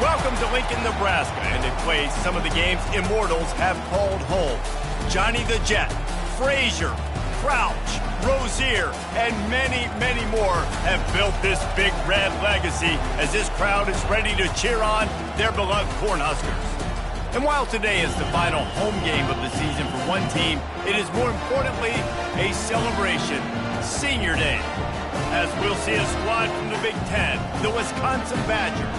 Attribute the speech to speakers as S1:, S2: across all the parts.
S1: Welcome to Lincoln, Nebraska, and they play some of the games immortals have called home. Johnny the Jet, Frazier, Crouch, Rozier, and many, many more have built this big red legacy as this crowd is ready to cheer on their beloved Cornhuskers. And while today is the final home game of the season for one team, it is more importantly a celebration, Senior Day, as we'll see a squad from the Big Ten, the Wisconsin Badgers,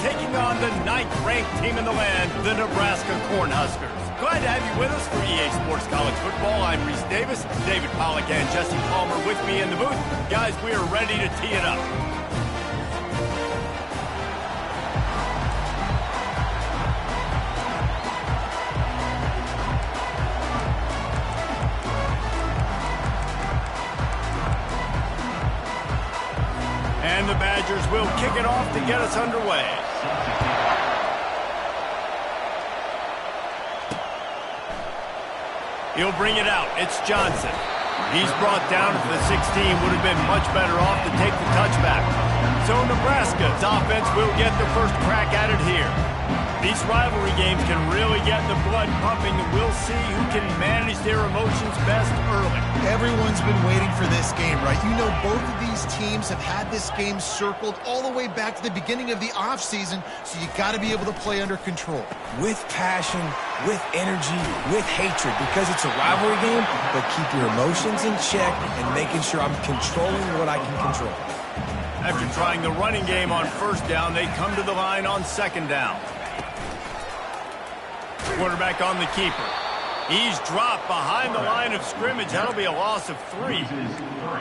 S1: taking on the 9th-ranked team in the land, the Nebraska Cornhuskers. Glad to have you with us for EA Sports College Football. I'm Reese Davis, David Pollack and Jesse Palmer with me in the booth. Guys, we are ready to tee it up. And the Badgers will kick it off to get us underway. He'll bring it out. It's Johnson. He's brought down to the 16. Would have been much better off to take the touchback. So Nebraska's offense will get the first crack at it here. These rivalry games can really get the blood pumping, and we'll see who can manage their emotions best early.
S2: Everyone's been waiting for this game, right? You know, both of these teams have had this game circled all the way back to the beginning of the offseason, so you got to be able to play under control.
S3: With passion, with energy, with hatred, because it's a rivalry game, but keep your emotions in check and making sure I'm controlling what I can control.
S1: After trying the running game on first down, they come to the line on second down. Quarterback on the keeper. He's dropped behind the line of scrimmage. That'll be a loss of 3.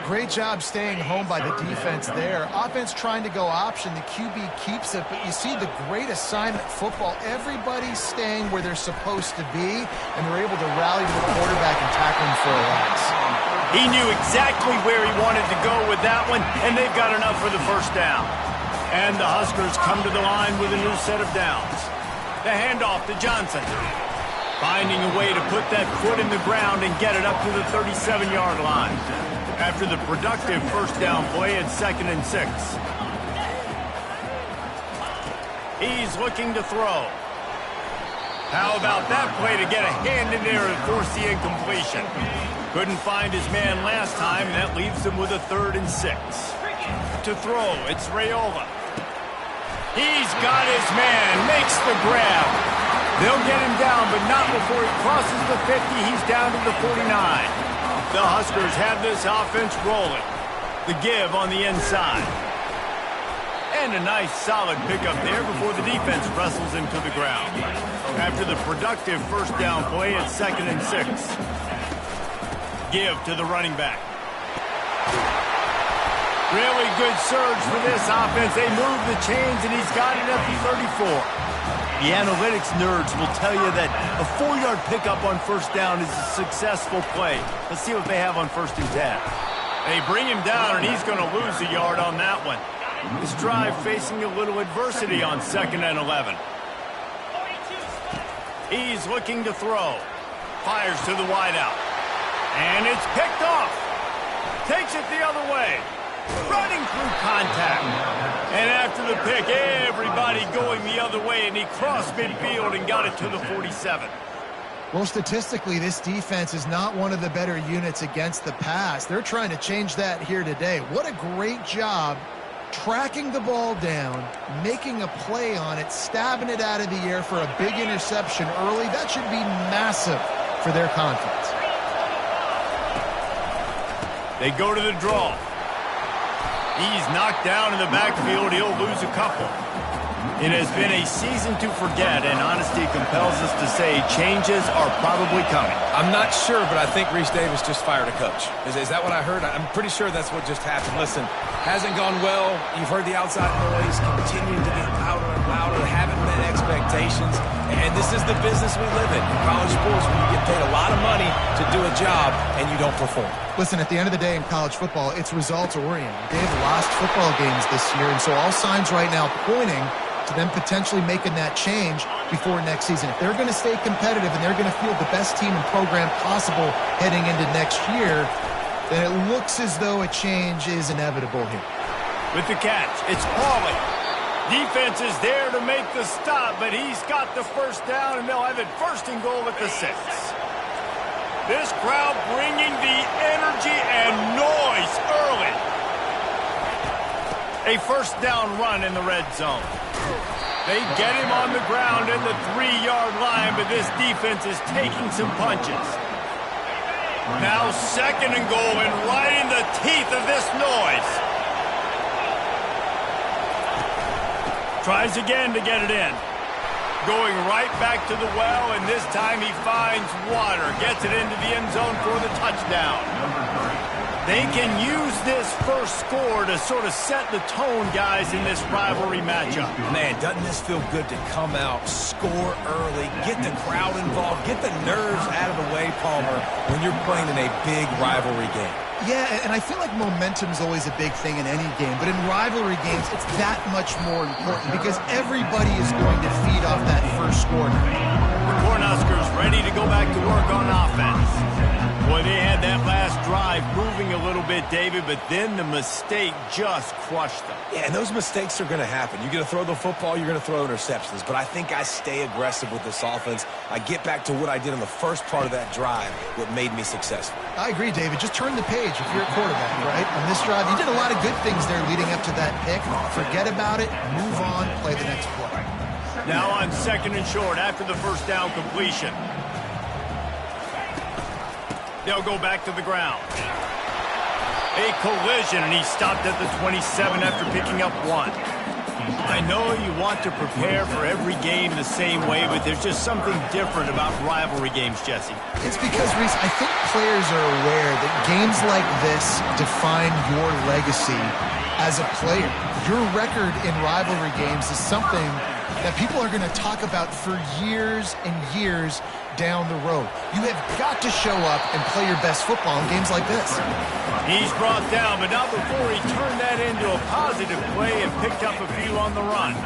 S2: Great job staying home by the defense there. Offense trying to go option. The QB keeps it, but you see the great assignment football. Everybody's staying where they're supposed to be, and they're able to rally to the quarterback and tackle him for a loss.
S1: He knew exactly where he wanted to go with that one, and they've got enough for the first down. And the Huskers come to the line with a new set of downs. The handoff to Johnson. Finding a way to put that foot in the ground and get it up to the 37-yard line. After the productive first down play at 2nd and 6. He's looking to throw. How about that play to get a hand in there and force the incompletion? Couldn't find his man last time, and that leaves him with a 3rd and 6. To throw, it's Raiola. He's got his man, makes the grab. They'll get him down, but not before he crosses the 50. He's down to the 49. The Huskers have this offense rolling. The give on the inside. And a nice solid pickup there before the defense wrestles him to the ground. After the productive first down play at 2nd and 6. Give to the running back. Really good surge for this offense. They move the chains, and he's got it at the 34. The analytics nerds will tell you that a 4-yard pickup on first down is a successful play. Let's see what they have on 1st and 10. They bring him down, and he's going to lose a yard on that one. This drive facing a little adversity on 2nd and 11. He's looking to throw. Fires to the wideout. And it's picked off. Takes it the other way. Running through contact. And after the pick, everybody going the other way, and he crossed midfield and got it to the 47.
S2: Well, statistically, this defense is not one of the better units against the pass. They're trying to change that here today. What a great job tracking the ball down, making a play on it, stabbing it out of the air for a big interception early. That should be massive for their confidence.
S1: They go to the draw. He's knocked down in the backfield. He'll lose a couple. It has been a season to forget, and honesty compels us to say changes are probably coming.
S3: I'm not sure, but I think Reese Davis just fired a coach. Is that what I heard? I'm pretty sure that's what just happened. Listen, hasn't gone well. You've heard the outside noise, continuing to get louder and louder, haven't met expectations. And this is the business we live in college sports, where you get paid a lot of money to do a job and you don't perform.
S2: Listen, at the end of the day in college football, it's results-oriented. They've lost football games this year, and so all signs right now pointing to them potentially making that change before next season. If they're going to stay competitive and they're going to field the best team and program possible heading into next year, then it looks as though a change is inevitable here.
S1: With the catch, it's Hawley. Defense is there to make the stop, but he's got the first down, and they'll have it first and goal at the 6. This crowd bringing the energy and noise early. A first down run in the red zone. They get him on the ground at the 3-yard line, but this defense is taking some punches. Now second and goal, and right in the teeth of this noise. Tries again to get it in. Going right back to the well, and this time he finds water. Gets it into the end zone for the touchdown. They can use this first score to sort of set the tone, guys, in this rivalry matchup.
S3: Man, doesn't this feel good to come out, score early, get the crowd involved, get the nerves out of the way, Palmer, when you're playing in a big rivalry game.
S2: Yeah, and I feel like momentum's always a big thing in any game, but in rivalry games, it's that much more important because everybody is going to feed off that first score.
S1: The Cornhuskers ready to go back to work on offense. Boy, they had that last drive moving a little bit, David, but then the mistake just crushed them.
S3: Yeah, and those mistakes are going to happen. You're going to throw the football, you're going to throw interceptions, but I think I stay aggressive with this offense. I get back to what I did on the first part of that drive, what made me successful.
S2: I agree, David. Just turn the page if you're a quarterback, right? On this drive, you did a lot of good things there leading up to that pick. Forget about it, move on, play the next play.
S1: Now on second and short after the first down completion. They'll go back to the ground. A collision, and he stopped at the 27 after picking up 1. I know you want to prepare for every game the same way, but there's just something different about rivalry games, Jesse.
S2: It's because, Reese, I think players are aware that games like this define your legacy as a player. Your record in rivalry games is something that people are going to talk about for years and years down the road. You have got to show up and play your best football in games like this.
S1: He's brought down, but not before he turned that into a positive play and picked up a few on the run.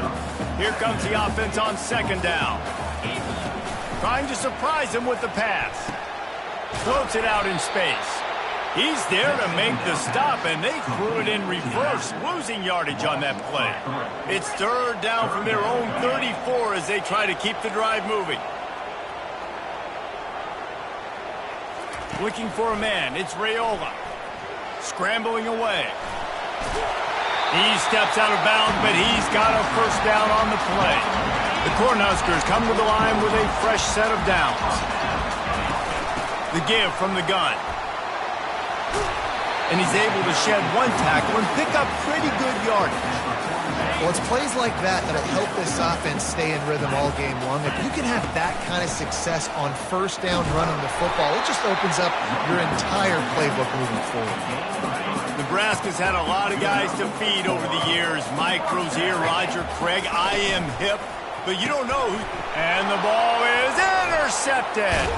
S1: Here comes the offense on second down. Trying to surprise him with the pass. Floats it out in space. He's there to make the stop, and they threw it in reverse, losing yardage on that play. It's third down from their own 34 as they try to keep the drive moving. Looking for a man, it's Raiola. Scrambling away. He steps out of bounds, but he's got a first down on the play. The Cornhuskers come to the line with a fresh set of downs. The give from the gun. And he's able to shed one tackle and pick up pretty good yardage.
S2: Well, it's plays like that that'll help this offense stay in rhythm all game long. If you can have that kind of success on first down running the football, it just opens up your entire playbook moving forward.
S1: Nebraska's had a lot of guys to feed over the years. Mike Crozier, Roger Craig, I am hip, but you don't know who. And the ball is intercepted.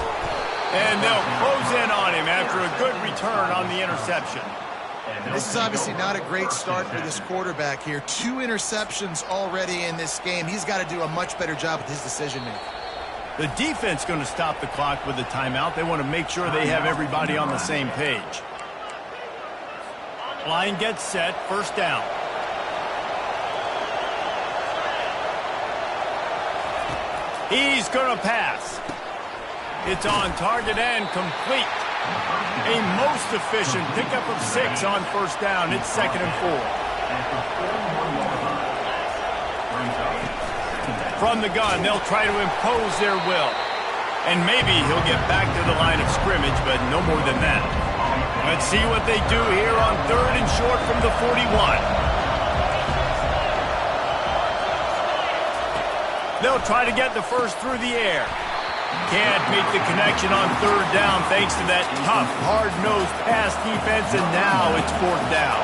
S1: And they'll close in on him after a good return on the interception.
S2: This is obviously not a great start for this quarterback here. 2 interceptions already in this game. He's got to do a much better job with his decision-making.
S1: The defense going to stop the clock with a timeout. They want to make sure they have everybody on the same page. Line gets set, first down. He's going to pass. It's on target and complete. A most efficient pickup of 6 on first down. It's second and 4. From the gun, they'll try to impose their will. And maybe he'll get back to the line of scrimmage, but no more than that. Let's see what they do here on third and short from the 41. They'll try to get the first through the air. Can't make the connection on third down thanks to that tough, hard-nosed pass defense, and now it's fourth down.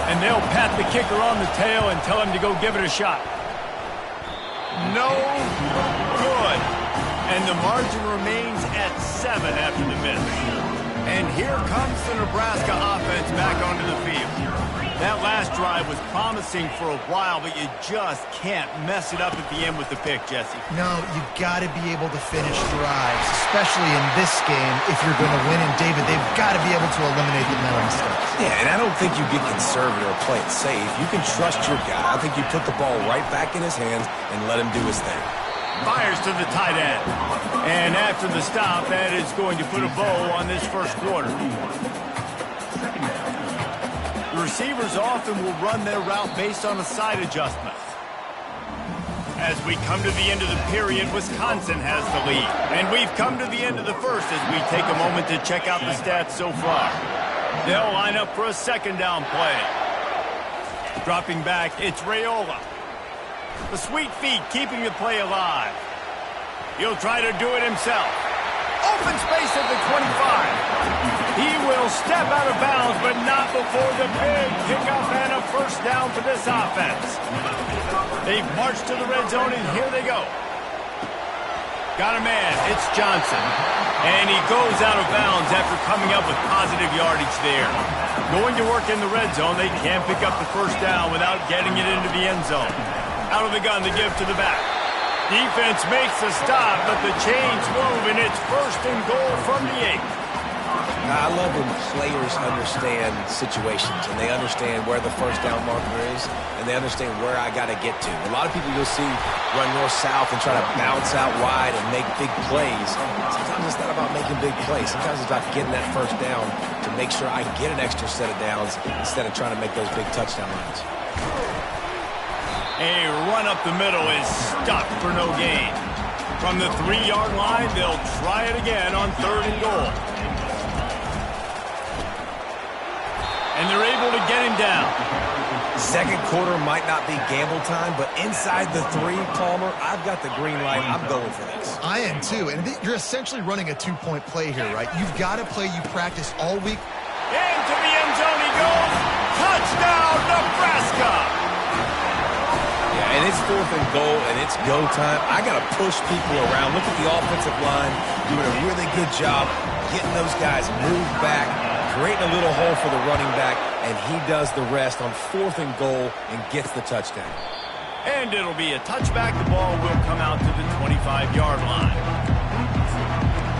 S1: And they'll pat the kicker on the tail and tell him to go give it a shot. No good. And the margin remains at 7 after the miss. And here comes the Nebraska offense back onto the field. That last drive was promising for a while, but you just can't mess it up at the end with the pick, Jesse.
S2: No, you've got to be able to finish drives, especially in this game if you're going to win. And, David, they've got to be able to eliminate the mental mistakes.
S3: Yeah, and I don't think you get conservative or play it safe. You can trust your guy. I think you put the ball right back in his hands and let him do his thing.
S1: Fires to the tight end. And after the stop, that is going to put a bow on this first quarter. The receivers often will run their route based on a side adjustment. As we come to the end of the period, Wisconsin has the lead. And we've come to the end of the first as we take a moment to check out the stats so far. They'll line up for a second down play. Dropping back, it's Raiola. The sweet feet keeping the play alive. He'll try to do it himself. Open space at the 25. He will step out of bounds, but not before the big pickup and a first down for this offense. They've marched to the red zone, and here they go. Got a man. It's Johnson. And he goes out of bounds after coming up with positive yardage there. Going to work in the red zone, they can't pick up the first down without getting it into the end zone. Out of the gun, the give to the back. Defense makes a stop, but the chains move, and it's first and goal from the 8.
S3: I love when players understand situations, and they understand where the first down marker is, and they understand where I got to get to. A lot of people you'll see run north-south and try to bounce out wide and make big plays. Sometimes it's not about making big plays. Sometimes it's about getting that first down to make sure I get an extra set of downs instead of trying to make those big touchdown runs.
S1: A run up the middle is stuck for no gain. From the 3-yard line, they'll try it again on 3rd and goal. And they're able to get him down.
S3: Second quarter might not be gamble time, but inside the 3, Palmer, I've got the green light. I'm going for this.
S2: I am too. And you're essentially running a 2-point play here, right? You've got to play you practice all week.
S1: Into the end zone he goes. Touchdown, Nebraska.
S3: Yeah, and it's 4th and goal, and it's go time. I got to push people around. Look at the offensive line doing a really good job getting those guys moved back, creating a little hole for the running back, and he does the rest on 4th and goal and gets the touchdown.
S1: And it'll be a touchback. The ball will come out to the 25-yard line.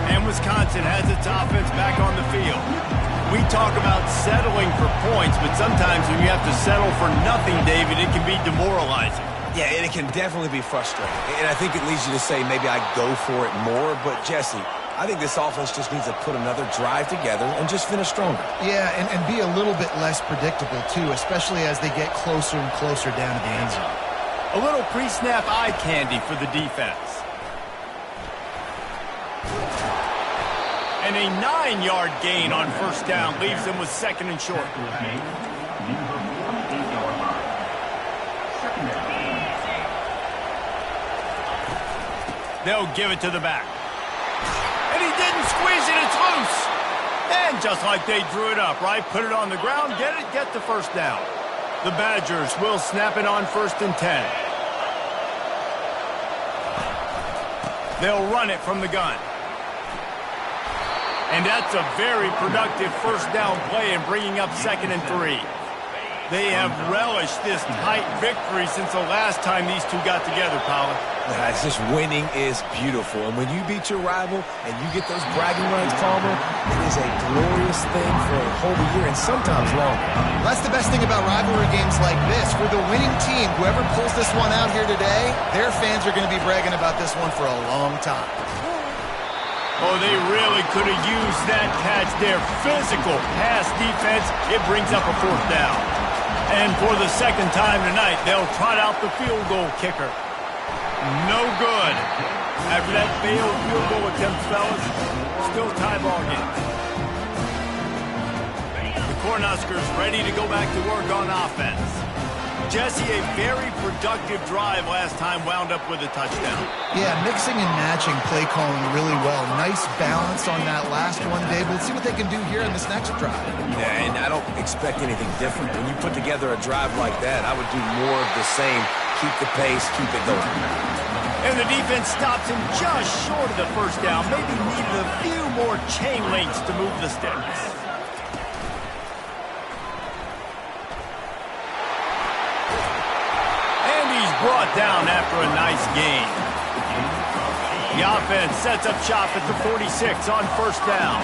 S1: And Wisconsin has its offense back on the field. We talk about settling for points, but sometimes when you have to settle for nothing, David, it can be demoralizing.
S3: Yeah, and it can definitely be frustrating. And I think it leads you to say maybe I go for it more. But, Jesse, I think this offense just needs to put another drive together and just finish stronger.
S2: Yeah, and be a little bit less predictable, too, especially as they get closer and closer down to the end zone.
S1: A little pre-snap eye candy for the defense. And a 9-yard gain on first down leaves them with 2nd and short. They'll give it to the back. And he didn't squeeze it, it's loose. And just like they drew it up, right? Put it on the ground, get the first down. The Badgers will snap it on 1st and 10. They'll run it from the gun. And that's a very productive first down play in bringing up 2nd and 3. They have relished this tight victory since the last time these two got together, Paula.
S3: It's just winning is beautiful. And when you beat your rival and you get those bragging rights, Palmer, it is a glorious thing for a whole year and sometimes longer.
S2: That's the best thing about rivalry games like this. For the winning team, whoever pulls this one out here today, their fans are going to be bragging about this one for a long time.
S1: Oh, they really could have used that catch there. Physical pass defense. It brings up a 4th down. And for the 2nd time tonight, they'll trot out the field goal kicker. No good. After that failed field goal attempt, fellas, still tie ball game. The Cornhuskers ready to go back to work on offense. Jesse, a very productive drive last time wound up with a touchdown.
S2: Yeah, mixing and matching play calling really well. Nice balance on that last one, Dave. Let's see what they can do here in this next drive.
S3: Yeah, and I don't expect anything different. When you put together a drive like that, I would do more of the same. Keep the pace, keep it going.
S1: And the defense stops him just short of the first down. Maybe needed a few more chain links to move the sticks. brought down after a nice gain. The offense sets up shop at the 46 on first down.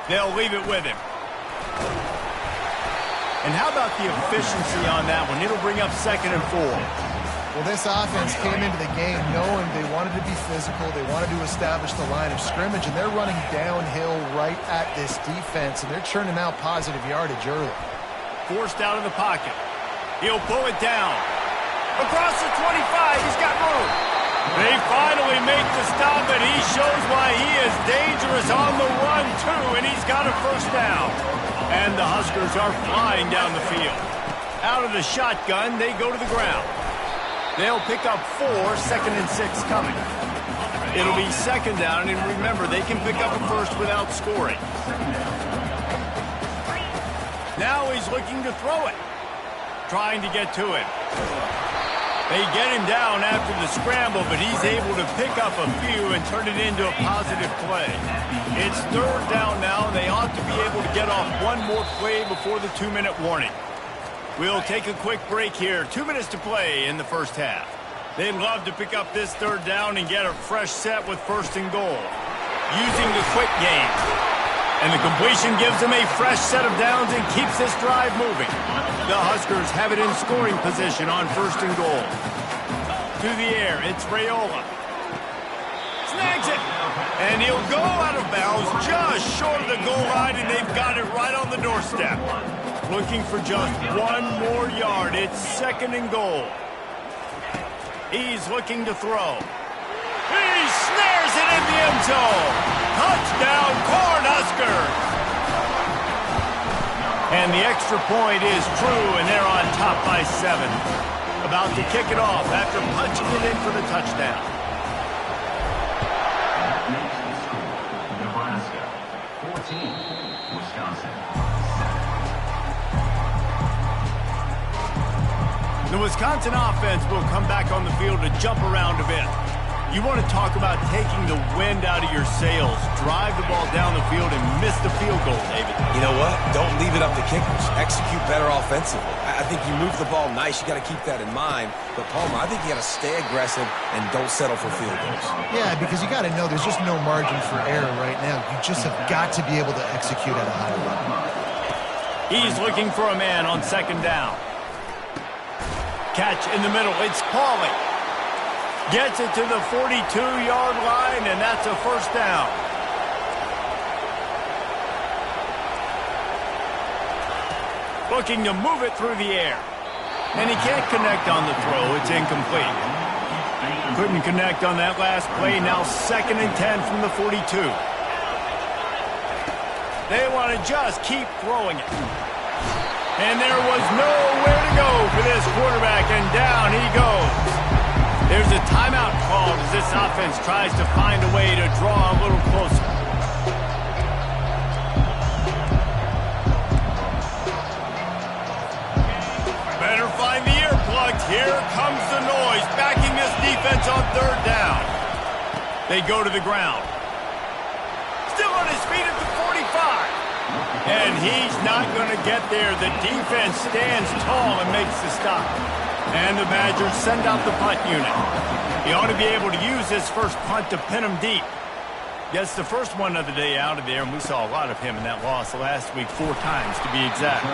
S1: They'll leave it with him. And how about the efficiency on that one? It'll bring up 2nd and 4.
S2: Well, this offense came into the game knowing they wanted to be physical. They wanted to establish the line of scrimmage, and they're running downhill right at this defense, and they're churning out positive yardage early.
S1: Forced out of the pocket. He'll pull it down. Across the 25, he's got room. They finally make the stop, and he shows why he is dangerous on the run, too, and he's got a first down. And the Huskers are flying down the field. Out of the shotgun, they go to the ground. They'll pick up 4, 2nd and 6 coming. It'll be 2nd down, and remember, they can pick up a first without scoring. Now he's looking to throw it. Trying to get to it. They get him down after the scramble, but he's able to pick up a few and turn it into a positive play. It's 3rd down now, and they ought to be able to get off one more play before the 2-minute warning. We'll take a quick break here. 2 minutes to play in the first half. They'd love to pick up this 3rd down and get a fresh set with 1st and goal. Using the quick game. And the completion gives them a fresh set of downs and keeps this drive moving. The Huskers have it in scoring position on 1st and goal. To the air, it's Raiola. Snags it. And he'll go out of bounds just short of the goal line, and they've got it right on the doorstep. Looking for just 1 more yard. It's 2nd and goal. He's looking to throw. He snares it in the end zone. Touchdown, Cornhuskers. And the extra point is true, and they're on top by 7. About to kick it off after punching it in for the touchdown.
S4: Nebraska, 14, Wisconsin.
S1: The Wisconsin offense will come back on the field to jump around a bit. You want to talk about taking the wind out of your sails. Drive the ball down the field and miss the field goal, David.
S3: You know what? Don't leave it up to kickers. Execute better offensively. I think you move the ball nice. You got to keep that in mind. But, Palmer, I think you got to stay aggressive and don't settle for field goals.
S2: Yeah, because you got to know there's just no margin for error right now. You just have got to be able to execute at a high level.
S1: He's looking for a man on 2nd down. Catch in the middle. It's Pauly. Gets it to the 42-yard line, and that's a first down. Looking to move it through the air. And he can't connect on the throw. It's incomplete. Couldn't connect on that last play. Now 2nd and 10 from the 42. They want to just keep throwing it. And there was nowhere to go for this quarterback, and down he goes. There's a timeout called as this offense tries to find a way to draw a little closer. Better find the earplugs. Here comes the noise, backing this defense on 3rd down. They go to the ground. Still on his feet at the 45. And he's not going to get there. The defense stands tall and makes the stop. And the Badgers send out the punt unit. He ought to be able to use this first punt to pin him deep. Gets the first one of the day out of there, and we saw a lot of him in that loss last week, 4 times to be exact.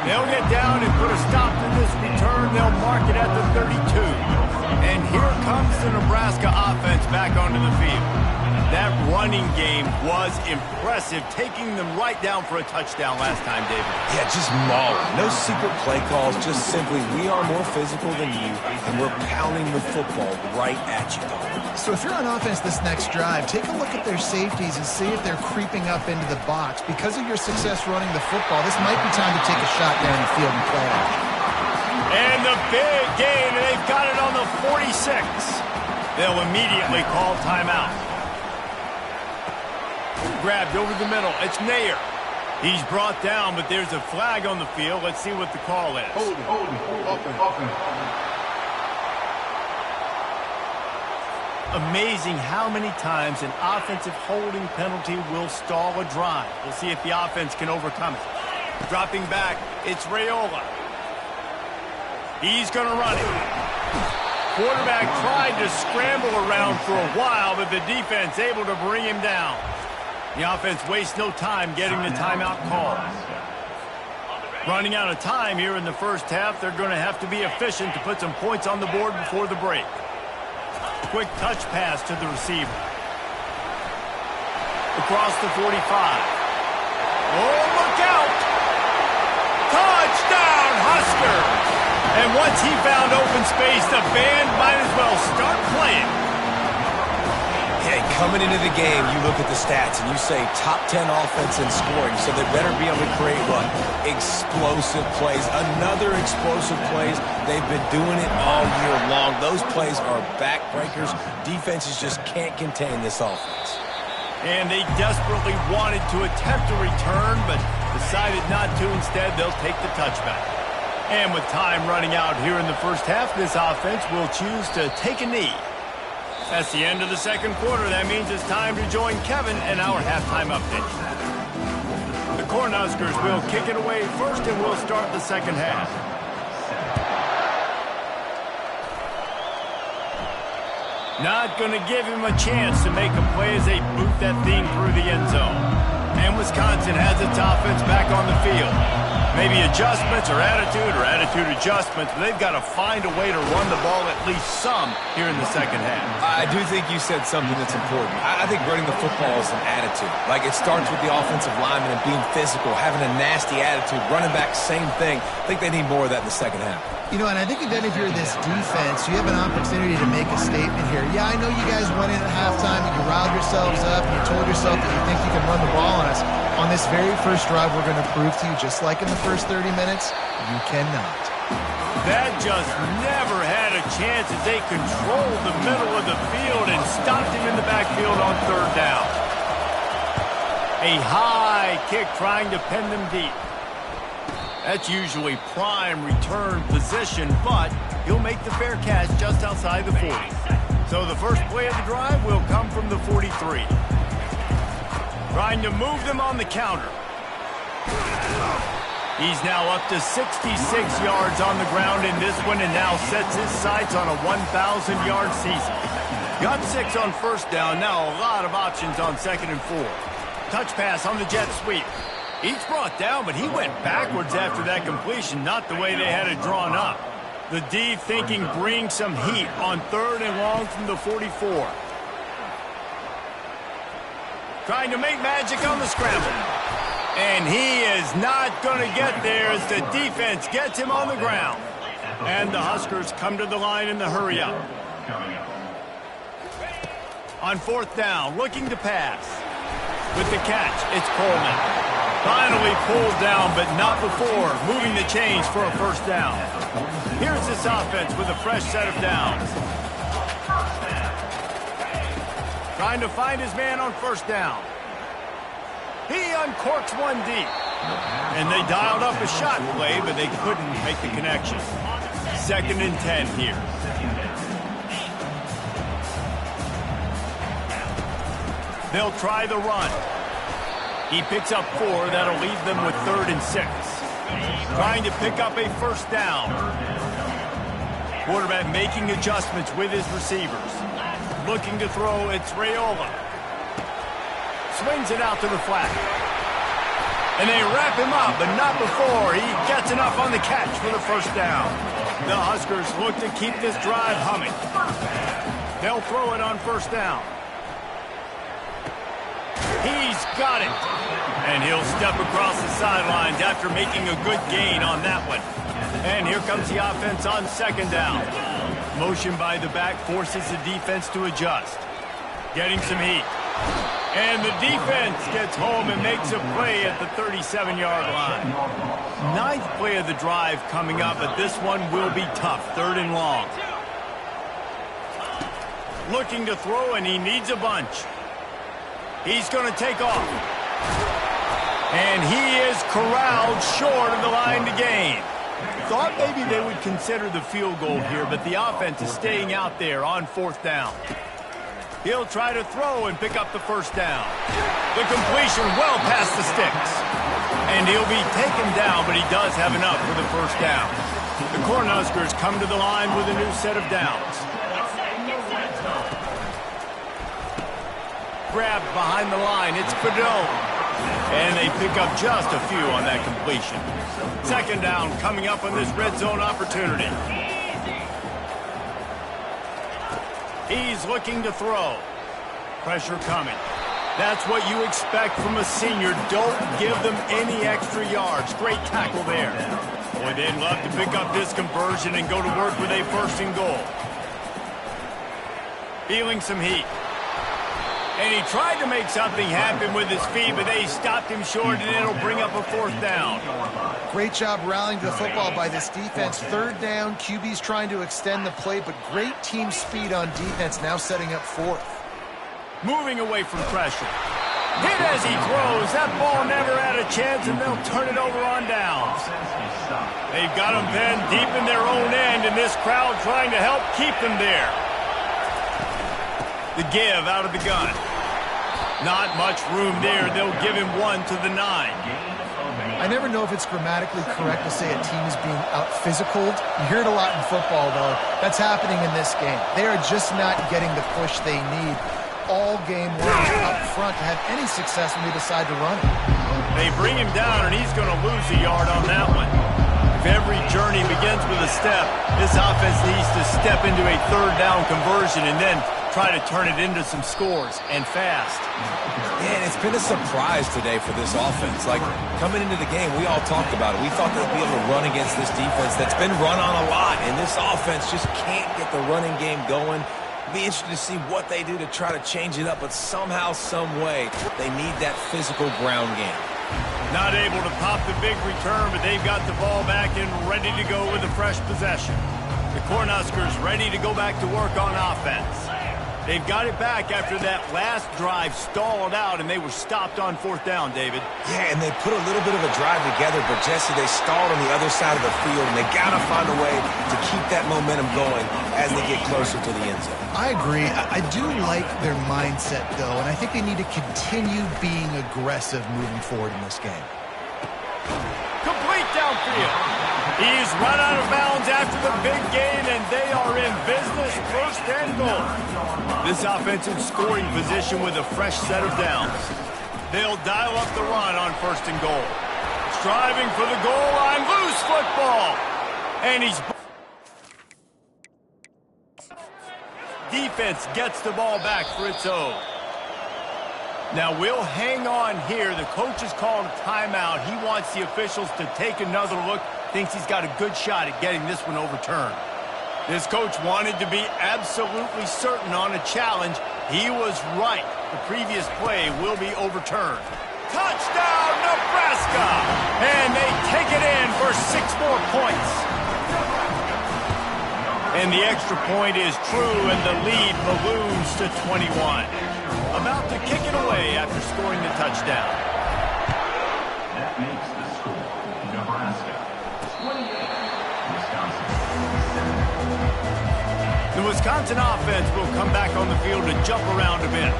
S1: They'll get down and put a stop to this return. They'll mark it at the 32. And here comes the Nebraska offense back onto the field. That running game was impressive, taking them right down for a touchdown last time, David.
S3: Yeah, just mauling. No secret play calls, just simply we are more physical than you, and we're pounding the football right at you.
S2: So if you're on offense this next drive, take a look at their safeties and see if they're creeping up into the box. Because of your success running the football, this might be time to take a shot down the field and play it.
S1: And the big gain, and they've got it on the 46. They'll immediately call timeout. Grabbed over the middle. It's Nair. He's brought down, but there's a flag on the field. Let's see what the call is. Amazing how many times an offensive holding penalty will stall a drive. We'll see if the offense can overcome it. Dropping back, It's Raiola. He's going to run it. Quarterback tried to scramble around for a while, but the defense able to bring him down. The offense wastes no time getting the timeout called. Running out of time here in the first half, they're going to have to be efficient to put some points on the board before the break. Quick touch pass to the receiver. Across the 45. Oh, look out! Touchdown, Huskers! And once he found open space, the band might as well start playing.
S3: Hey, coming into the game, you look at the stats and you say top 10 offense in scoring, so they better be able to create what? Explosive plays. Another explosive plays. They've been doing it all year long. Those plays are backbreakers. Defenses just can't contain this offense.
S1: And they desperately wanted to attempt a return, but decided not to. Instead, they'll take the touchback. And with time running out here in the first half, this offense will choose to take a knee. That's the end of the second quarter. That means it's time to join Kevin and our halftime update. The Cornhuskers will kick it away first, and we'll start the second half. Not going to give him a chance to make a play as they boot that thing through the end zone. And Wisconsin has its offense back on the field. Maybe adjustments or attitude adjustments, but they've got to find a way to run the ball at least some here in the second half.
S3: I do think you said something that's important. I think running the football is an attitude. Like, it starts with the offensive lineman and being physical, having a nasty attitude. Running back, same thing. I think they need more of that in the second half.
S2: You know, and I think then if you're this defense, you have an opportunity to make a statement here. Yeah, I know you guys went in at halftime and you riled yourselves up and you told yourself that you think you can run the ball on us. On this very first drive, we're going to prove to you, just like in the first 30 minutes, you cannot.
S1: That just never had a chance as they controlled the middle of the field and stopped him in the backfield on third down. A high kick trying to pen them deep. That's usually prime return position, but he'll make the fair catch just outside the 40. So the first play of the drive will come from the 43. Trying to move them on the counter. He's now up to 66 yards on the ground in this one and now sets his sights on a 1,000-yard season. Got 6 on first down, now a lot of options on second and 4. Touch pass on the jet sweep. He's brought down, but he went backwards after that completion, not the way they had it drawn up. The D thinking bring some heat on third and long from the 44. Trying to make magic on the scramble. And he is not going to get there as the defense gets him on the ground. And the Huskers come to the line in the hurry up. On fourth down, looking to pass. With the catch, it's Coleman. Finally pulled down, but not before moving the chains for a first down. Here's this offense with a fresh set of downs. Trying to find his man on first down. He uncorks one deep. And they dialed up a shot play, but they couldn't make the connection. Second and 10 here. They'll try the run. He picks up 4. That'll leave them with third and 6. Trying to pick up a first down. Quarterback making adjustments with his receivers. Looking to throw, it's Raiola. Swings it out to the flat. And they wrap him up, but not before he gets enough on the catch for the first down. The Huskers look to keep this drive humming. They'll throw it on first down. He's got it. And he'll step across the sidelines after making a good gain on that one. And here comes the offense on second down. Motion by the back forces the defense to adjust. Getting some heat. And the defense gets home and makes a play at the 37-yard line. Ninth play of the drive coming up, but this one will be tough. Third and long. Looking to throw, and he needs a bunch. He's going to take off. And he is corralled short of the line to gain. Thought maybe they would consider the field goal here, but the offense is staying out there on fourth down. He'll try to throw and pick up the first down. The completion well past the sticks. And he'll be taken down, but he does have enough for the first down. The Cornhuskers come to the line with a new set of downs. Grabbed behind the line, it's Padone. And they pick up just a few on that completion. Second down coming up on this red zone opportunity. He's looking to throw. Pressure coming. That's what you expect from a senior. Don't give them any extra yards. Great tackle there. Boy, they'd love to pick up this conversion and go to work with a first and goal. Feeling some heat. And he tried to make something happen with his feet, but they stopped him short, and it'll bring up a fourth down.
S2: Great job rallying to the football by this defense. Third down, QB's trying to extend the play, but great team speed on defense, now setting up fourth.
S1: Moving away from pressure. Hit as he throws. That ball never had a chance, and they'll turn it over on downs. They've got him pinned deep in their own end, and this crowd trying to help keep them there. The give out of the gun. Not much room there. They'll give him 1 to the 9.
S2: I never know if it's grammatically correct to say a team is being out-physicaled. You hear it a lot in football, though. That's happening in this game. They are just not getting the push they need all game long up front to have any success when they decide to run it.
S1: They bring him down, and he's going to lose a yard on that one. If every journey begins with a step, this offense needs to step into a third down conversion and then try to turn it into some scores, and fast.
S3: Yeah, and it's been a surprise today for this offense. Like, coming into the game, we all talked about it. We thought they'd be able to run against this defense that's been run on a lot, and this offense just can't get the running game going. Be interested to see what they do to try to change it up, but somehow, some way, they need that physical ground game.
S1: Not able to pop the big return, but they've got the ball back and ready to go with a fresh possession. The Cornhuskers ready to go back to work on offense. They've got it back after that last drive stalled out, and they were stopped on fourth down, David.
S3: Yeah, and they put a little bit of a drive together, but, Jesse, they stalled on the other side of the field, and they got to find a way to keep that momentum going as they get closer to the end zone.
S2: I agree. I do like their mindset, though, and I think they need to continue being aggressive moving forward in this game.
S1: Complete downfield. He's run out of bounds after the big gain, and they are in business, first and goal. This offense in scoring position with a fresh set of downs. They'll dial up the run on first and goal. Striving for the goal line, loose football. And he's... Defense gets the ball back for its own. Now, we'll hang on here. The coach has called a timeout. He wants the officials to take another look. Thinks he's got a good shot at getting this one overturned. This coach wanted to be absolutely certain on a challenge. He was right. The previous play will be overturned. Touchdown, Nebraska! And they take it in for 6 more points. And the extra point is true, and the lead balloons to 21. About to kick it away after scoring the touchdown.
S4: That makes the score Nebraska 28, Wisconsin 7.
S1: The Wisconsin offense will come back on the field to jump around a bit.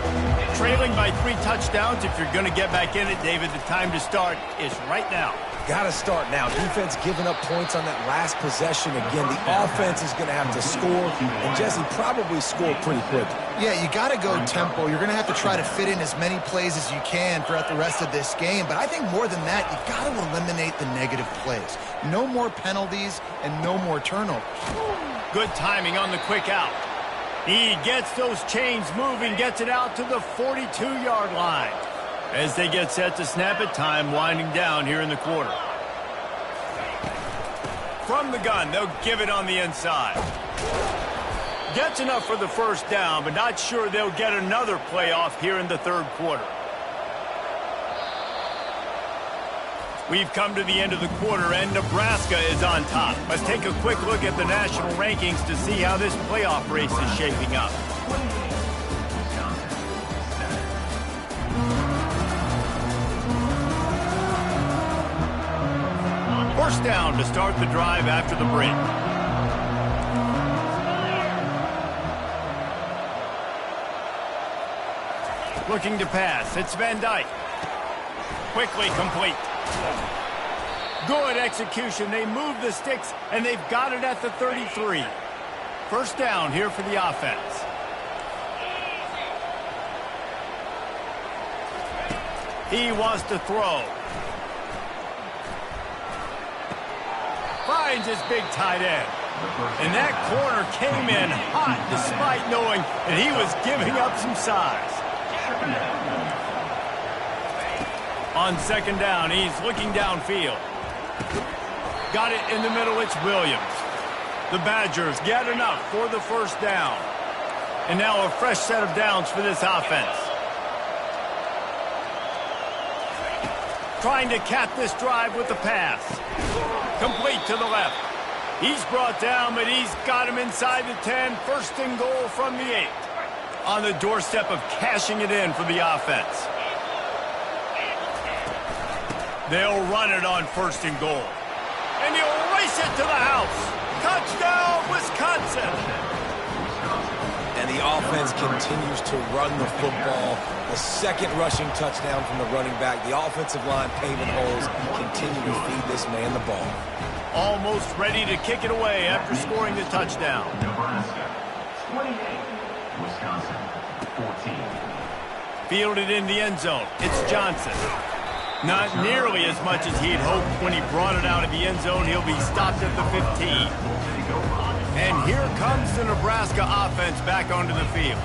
S1: Trailing by 3 touchdowns, if you're going to get back in it, David, the time to start is right now.
S3: Got to start now. Defense giving up points on that last possession. Again, the offense is going to have to score, and Jesse probably score pretty quick.
S2: Yeah, you got to go tempo. You're going to have to try to fit in as many plays as you can throughout the rest of this game. But I think more than that, you've got to eliminate the negative plays. No more penalties and no more turnovers.
S1: Good timing on the quick out. He gets those chains moving, gets it out to the 42-yard line. As they get set to snap it, time winding down here in the quarter. From the gun, they'll give it on the inside. Gets enough for the first down, but not sure they'll get another play off here in the third quarter. We've come to the end of the quarter, and Nebraska is on top. Let's take a quick look at the national rankings to see how this playoff race is shaping up. First down to start the drive after the break. Looking to pass. It's Van Dyke. Quickly complete. Good execution. They move the sticks, and they've got it at the 33. First down here for the offense. He wants to throw. Finds his big tight end. And that corner came in hot despite knowing that he was giving up some size. On second down, he's looking downfield. Got it in the middle, it's Williams. The Badgers get enough for the first down. And now a fresh set of downs for this offense. Trying to cap this drive with the pass. Complete to the left. He's brought down, but he's got him inside the 10. First and goal from the 8. On the doorstep of cashing it in for the offense. They'll run it on first and goal. And he'll race it to the house. Touchdown, Wisconsin.
S3: And the offense continues to run the football. The second rushing touchdown from the running back. The offensive line paving holes. Continue to feed this man the ball.
S1: Almost ready to kick it away after scoring the touchdown.
S4: Nebraska 28, Wisconsin 14.
S1: Fielded in the end zone. It's Johnson. Not nearly as much as he'd hoped when he brought it out of the end zone. He'll be stopped at the 15. And here comes the Nebraska offense back onto the field.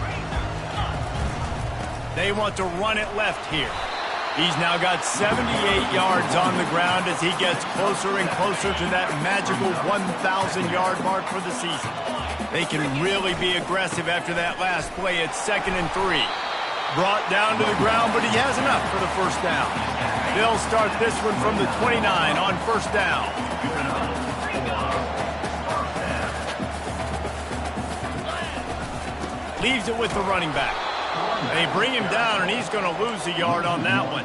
S1: They want to run it left here. He's now got 78 yards on the ground as he gets closer and closer to that magical 1,000-yard mark for the season. They can really be aggressive after that last play. It's 2nd and 3. Brought down to the ground, but he has enough for the first down. They'll start this one from the 29 on first down. Leaves it with the running back. They bring him down, and he's going to lose a yard on that one.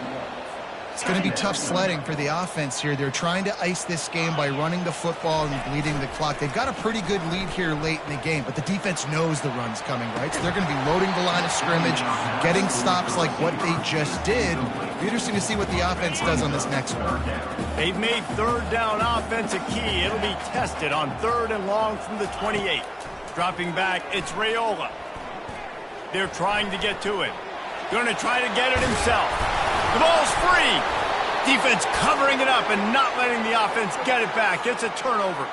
S2: It's going to be tough sledding for the offense here. They're trying to ice this game by running the football and bleeding the clock. They've got a pretty good lead here late in the game, but the defense knows the run's coming, right? So they're going to be loading the line of scrimmage, getting stops like what they just did. It'll be interesting to see what the offense does on this next one.
S1: They've made third down offense a key. It'll be tested on 3rd and long from the 28. Dropping back, it's Raiola. They're trying to get to it. Going to try to get it himself. The ball's free. Defense covering it up and not letting the offense get it back. It's a turnover.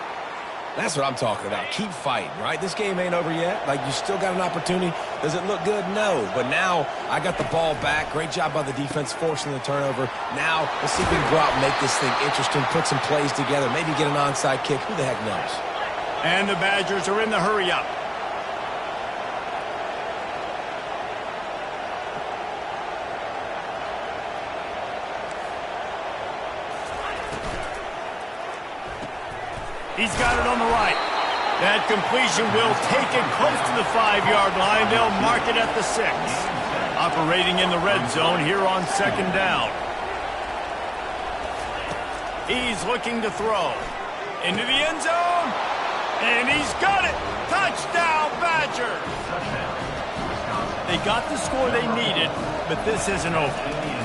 S3: That's what I'm talking about. Keep fighting, right? This game ain't over yet. Like, you still got an opportunity. Does it look good? No. But now I got the ball back. Great job by the defense forcing the turnover. Now let's see if we can go out and make this thing interesting, put some plays together, maybe get an onside kick. Who the heck knows?
S1: And the Badgers are in the hurry-up. He's got it on the right. That completion will take it close to the 5-yard line. They'll mark it at the 6. Operating in the red zone here on second down. He's looking to throw. Into the end zone. And he's got it. Touchdown, Badgers. They got the score they needed, but this isn't over.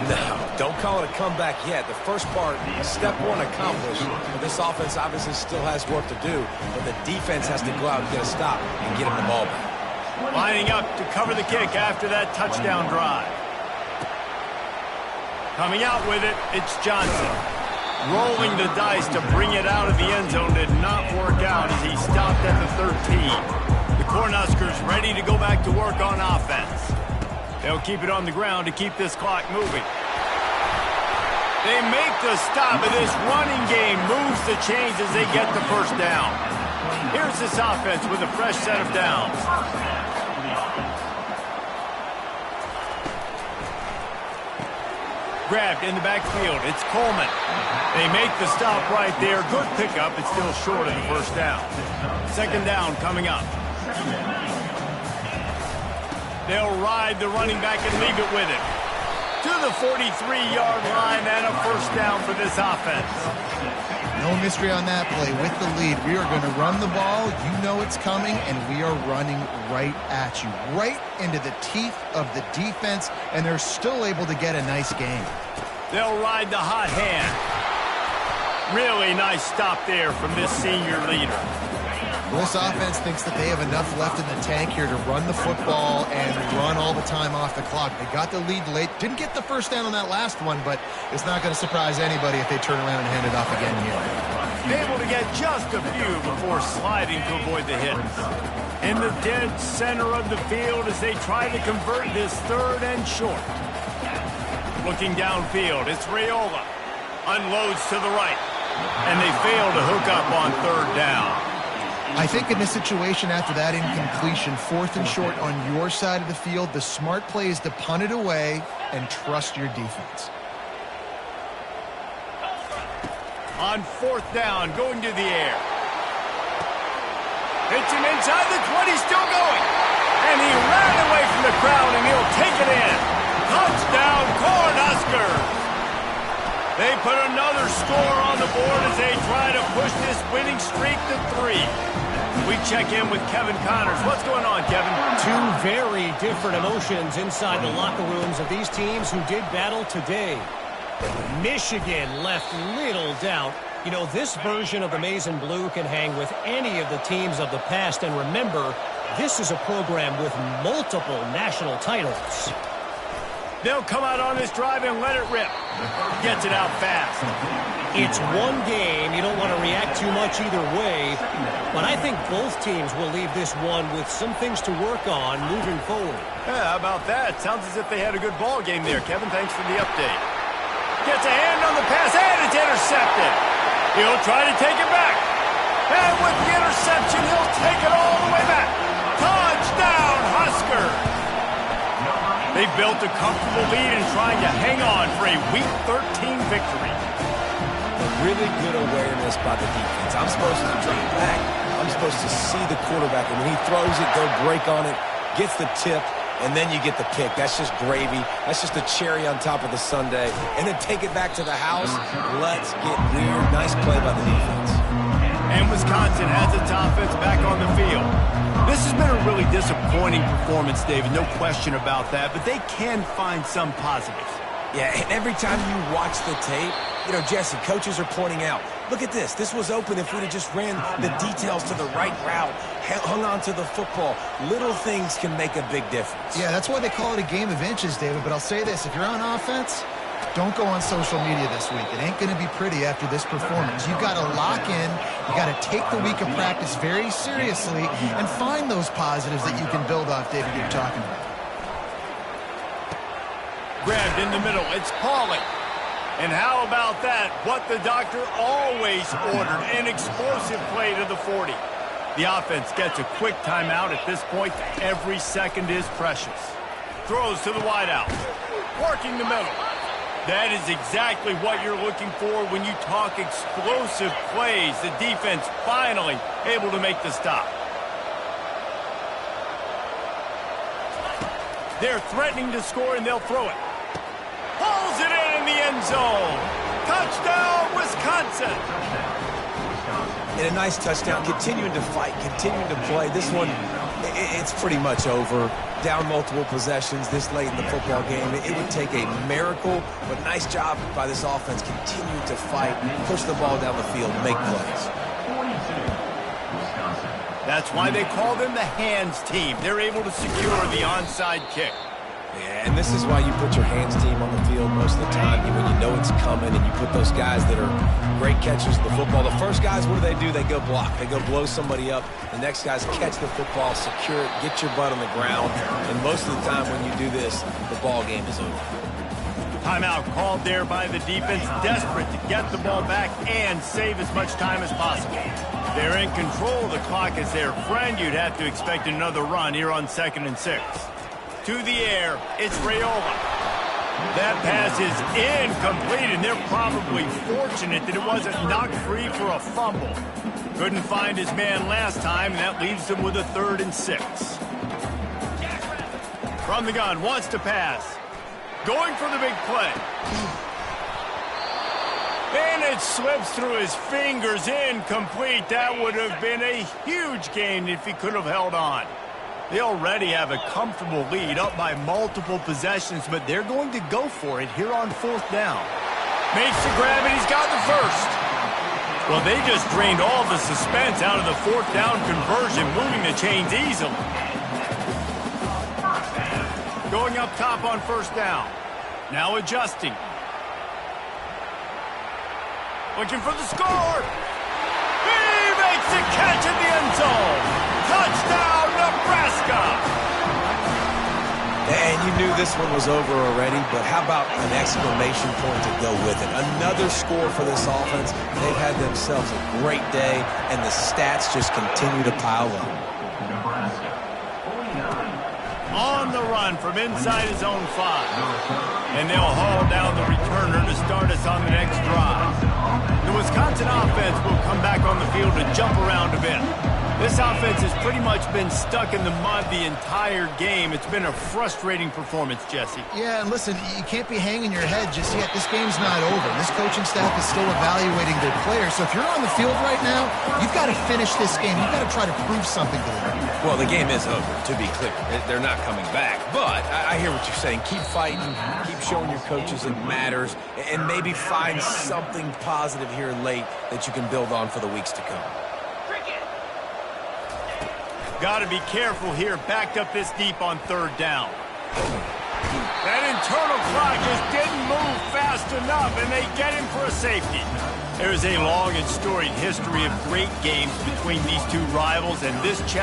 S3: No, don't call it a comeback yet. The first part, step 1 accomplished. But this offense obviously still has work to do. But the defense has to go out and get a stop and get him the ball back.
S1: Lining up to cover the kick after that touchdown drive. Coming out with it, it's Johnson. Rolling the dice to bring it out of the end zone did not work out as he stopped at the 13. The Cornhuskers ready to go back to work on offense. They'll keep it on the ground to keep this clock moving. They make the stop, and this running game moves the chains as they get the first down. Here's this offense with a fresh set of downs. Grabbed in the backfield. It's Coleman. They make the stop right there. Good pickup. It's still short of the first down. Second down coming up. They'll ride the running back and leave it with him. To the 43-yard line and a first down for this offense.
S2: No mystery on that play. With the lead, we are going to run the ball. You know it's coming, and we are running right at you. Right into the teeth of the defense, and they're still able to get a nice game.
S1: They'll ride the hot hand. Really nice stop there from this senior leader.
S2: This offense thinks that they have enough left in the tank here to run the football and run all the time off the clock. They got the lead late. Didn't get the first down on that last one, but it's not going to surprise anybody if they turn around and hand it off again here.
S1: Able to get just a few before sliding to avoid the hit. In the dead center of the field as they try to convert this 3rd and short. Looking downfield, it's Raiola. Unloads to the right. And they fail to hook up on 3rd down.
S2: I think in this situation after that incompletion, 4th and short on your side of the field, the smart play is to punt it away and trust your defense.
S1: On 4th down, going to the air. Hits him inside the 20, still going. And he ran away from the crowd, and he'll take it in. Touchdown, Cornhuskers! They put another score on the board as they try to push this winning streak to 3. We check in with Kevin Connors. What's going on, Kevin?
S5: Two very different emotions inside the locker rooms of these teams who did battle today. Michigan left little doubt. You know, this version of the Maize and Blue can hang with any of the teams of the past. And remember, this is a program with multiple national titles.
S1: They'll come out on this drive and let it rip. Gets it out fast.
S5: It's one game. You don't want to react too much either way. But I think both teams will leave this one with some things to work on moving forward.
S1: Yeah, how about that? Sounds as if they had a good ball game there. Kevin, thanks for the update. Gets a hand on the pass, and it's intercepted. He'll try to take it back. And with the interception, he'll take it all the way back. Touchdown, Huskers! They built a comfortable lead and trying to hang on for a Week 13 victory.
S3: Really good awareness by the defense. I'm supposed to drop back. I'm supposed to see the quarterback, and when he throws it, go break on it, gets the tip, and then you get the pick. That's just gravy. That's just a cherry on top of the sundae. And then take it back to the house. Let's get weird. Nice play by the defense.
S1: And Wisconsin has its offense back on the field. This has been a really disappointing performance, David, no question about that, but they can find some positives.
S3: Yeah, and every time you watch the tape, you know, Jesse, coaches are pointing out, look at this. This was open if we'd have just ran the details to the right route, hung on to the football. Little things can make a big difference.
S2: Yeah, that's why they call it a game of inches, David, but I'll say this. If you're on offense, don't go on social media this week. It ain't going to be pretty after this performance. You've got to lock in. You got to take the week of practice very seriously and find those positives that you can build off, David, you're talking about.
S1: Grabbed in the middle. It's Pauly. And how about that? What the doctor always ordered, an explosive play to the 40. The offense gets a quick timeout at this point. Every second is precious. Throws to the wideout. Working the middle. That is exactly what you're looking for when you talk explosive plays. The defense finally able to make the stop. They're threatening to score, and they'll throw it. Pulls it in the end zone. Touchdown, Wisconsin.
S3: And a nice touchdown, continuing to fight, continuing to play. This one, it's pretty much over. Down multiple possessions this late in the football game. It would take a miracle, but nice job by this offense continuing to fight, push the ball down the field, make plays.
S1: That's why they call them the hands team. They're able to secure the onside kick.
S3: Yeah, and this is why you put your hands team on the field most of the time when you know it's coming, and you put those guys that are great catchers of the football. The first guys, what do? They go block. They go blow somebody up. The next guys catch the football, secure it, get your butt on the ground. And most of the time when you do this, the ball game is over.
S1: Timeout called there by the defense, desperate to get the ball back and save as much time as possible. They're in control. The clock is their friend. You'd have to expect another run here on 2nd and 6. To the air, it's Raiola. That pass is incomplete, and they're probably fortunate that it wasn't knocked free for a fumble. Couldn't find his man last time, and that leaves them with a 3rd and 6. From the gun, wants to pass. Going for the big play. And it slips through his fingers, incomplete. That would have been a huge gain if he could have held on. They already have a comfortable lead, up by multiple possessions, but they're going to go for it here on 4th down. Makes the grab, and he's got the first. Well, they just drained all the suspense out of the fourth down conversion, moving the chains easily. Going up top on first down. Now adjusting. Looking for the score. He makes the catch in the end zone. Touchdown, Nebraska.
S3: And you knew this one was over already, but how about an exclamation point to go with it? Another score for this offense. They've had themselves a great day, and the stats just continue to pile up.
S4: Nebraska, 49.
S1: On the run from inside his own 5. And they'll haul down the returner to start us on the next drive. The Wisconsin offense will come back on the field to jump around a bit. This offense has pretty much been stuck in the mud the entire game. It's been a frustrating performance, Jesse.
S2: Yeah, and listen, you can't be hanging your head just yet. This game's not over. This coaching staff is still evaluating their players. So if you're on the field right now, you've got to finish this game. You've got to try to prove something to them.
S3: Well, the game is over, to be clear. They're not coming back. But I hear what you're saying. Keep fighting. Keep showing your coaches it matters. And maybe find something positive here late that you can build on for the weeks to come.
S1: Got to be careful here, backed up this deep on third down. That internal clock just didn't move fast enough, and they get him for a safety. There is a long and storied history of great games between these two rivals, and this chapter